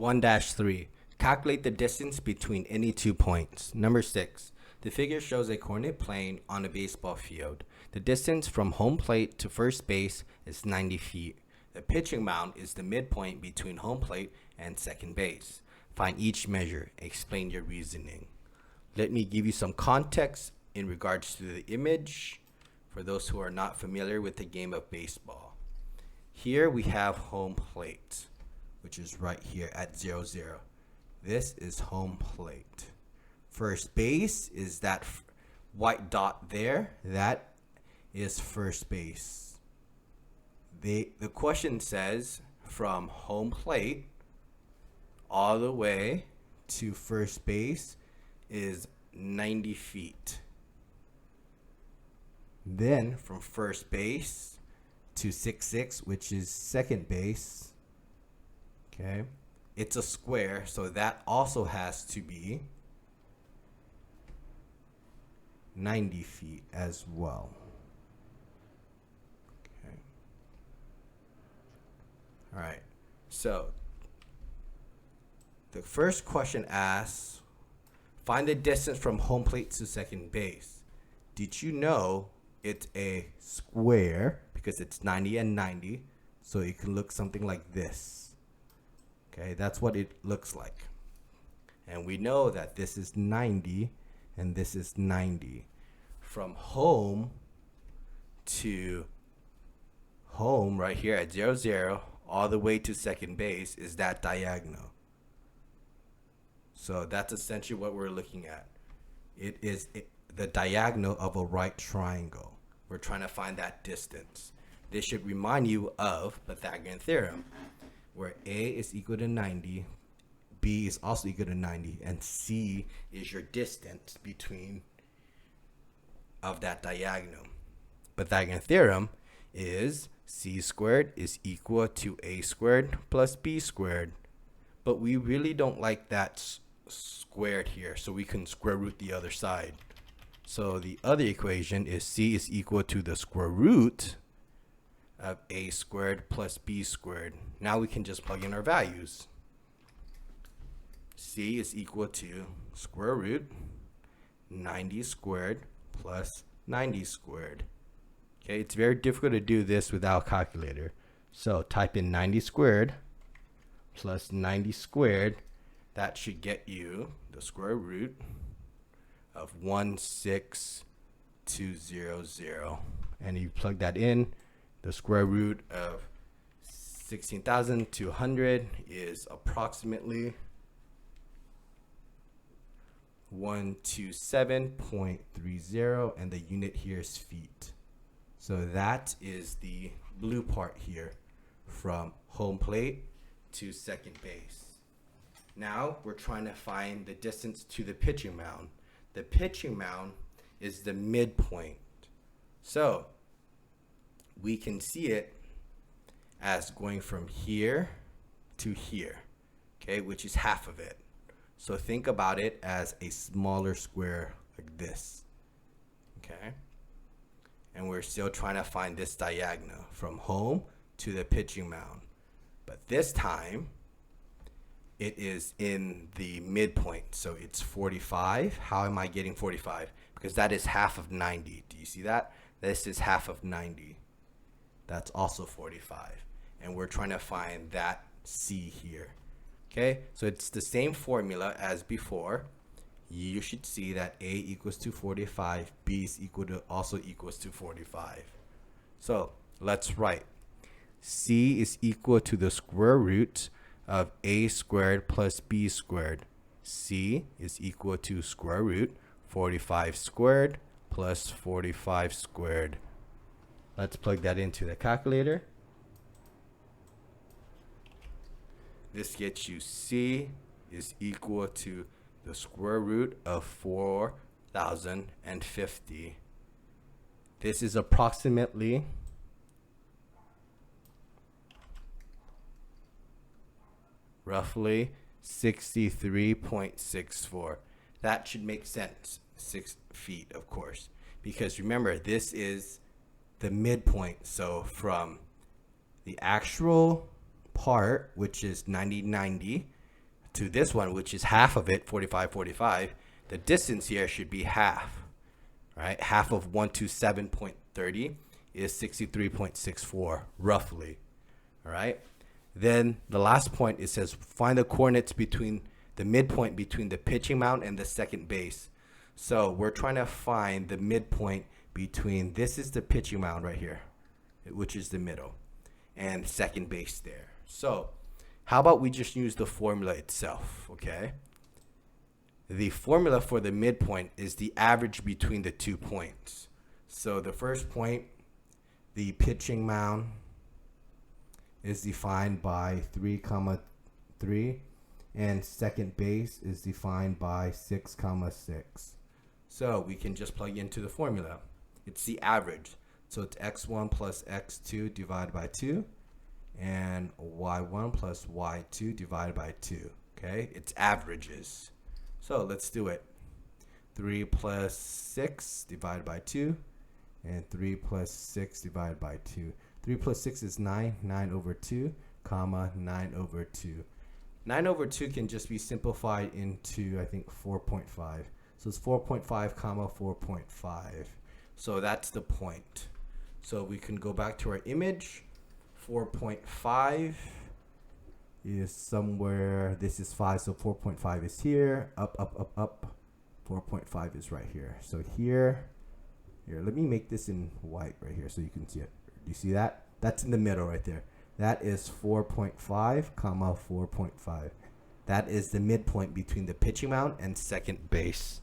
1-3. Calculate the distance between any 2 points. Number 6. The figure shows a coordinate plane on a baseball field. The distance from home plate to first base is 90 feet. The pitching mound is the midpoint between home plate and second base. Find each measure. Explain your reasoning. Let me give you some context in regards to the image for those who are not familiar with the game of baseball. Here we have home plate, which is right here at 0-0. This is home plate. First base is that white dot there. That is first base. The question says from home plate all the way to first base is 90 feet. Then from first base to 6-6, which is second base, okay, it's a square, so that also has to be 90 feet as well. Okay. All right. So the first question asks, find the distance from home plate to second base. Did you know it's a square because it's 90 and 90, so it can look something like this. Okay, that's what it looks like. And we know that this is 90 and this is 90. From home to home right here at 0-0 all the way to second base is that diagonal. So that's essentially what we're looking at. It is the diagonal of a right triangle. We're trying to find that distance. This should remind you of Pythagorean theorem, where A is equal to 90, B is also equal to 90, and C is your distance between of that diagonal. Pythagorean theorem is C squared is equal to A squared plus B squared. But we really don't like that squared here, so we can square root the other side. So the other equation is C is equal to the square root of A squared plus B squared. Now we can just plug in our values. C is equal to square root 90 squared plus 90 squared. Okay, it's very difficult to do this without a calculator. So type in 90 squared plus 90 squared. That should get you the square root of 16200. And you plug that in, the square root of 16,200 is approximately 127.30, and the unit here is feet. So that is the blue part here from home plate to second base. Now we're trying to find the distance to the pitching mound. The pitching mound is the midpoint. So we can see it as going from here to here, okay, which is half of it. So think about it as a smaller square like this, okay? And we're still trying to find this diagonal from home to the pitching mound. But this time, it is in the midpoint, so it's 45. How am I getting 45? Because that is half of 90. Do you see that? This is half of 90. That's also 45. And we're trying to find that C here. Okay, so it's the same formula as before. You should see that A equals to 45, B is also equals to 45. So let's write. C is equal to the square root of A squared plus B squared. C is equal to square root 45 squared plus 45 squared. Let's plug that into the calculator. This gets you C is equal to the square root of 4,050. This is approximately roughly 63.64. That should make sense. 6 feet, of course, because remember, this is the midpoint. So from the actual part, which is 90-90, to this one, which is half of it, 45, 45, the distance here should be half, right? Half of 127.30 is 63.64, roughly, all right? Then the last point, it says find the coordinates between the midpoint between the pitching mound and the second base. So we're trying to find the midpoint between, this is the pitching mound right here, which is the middle, and second base there. So how about we just use the formula itself, okay? The formula for the midpoint is the average between the 2 points. So the first point, the pitching mound, is defined by 3, 3, and second base is defined by 6, 6. So we can just plug into the formula. It's the average. So it's x1 plus x2 divided by 2 and y1 plus y2 divided by 2. Okay, it's averages. So let's do it. 3 plus 6 divided by 2 and 3 plus 6 divided by 2. 3 plus 6 is 9, 9 over 2, comma, 9 over 2. 9 over 2 can just be simplified into, I think, 4.5. So it's 4.5, comma, 4.5. So that's the point. So we can go back to our image. 4.5 is somewhere, this is 5, so 4.5 is here, up, up, up, up. 4.5 is right here. So here, let me make this in white right here so you can see it. Do you see that? That's in the middle right there. That is 4.5, comma 4.5. That is the midpoint between the pitching mound and second base.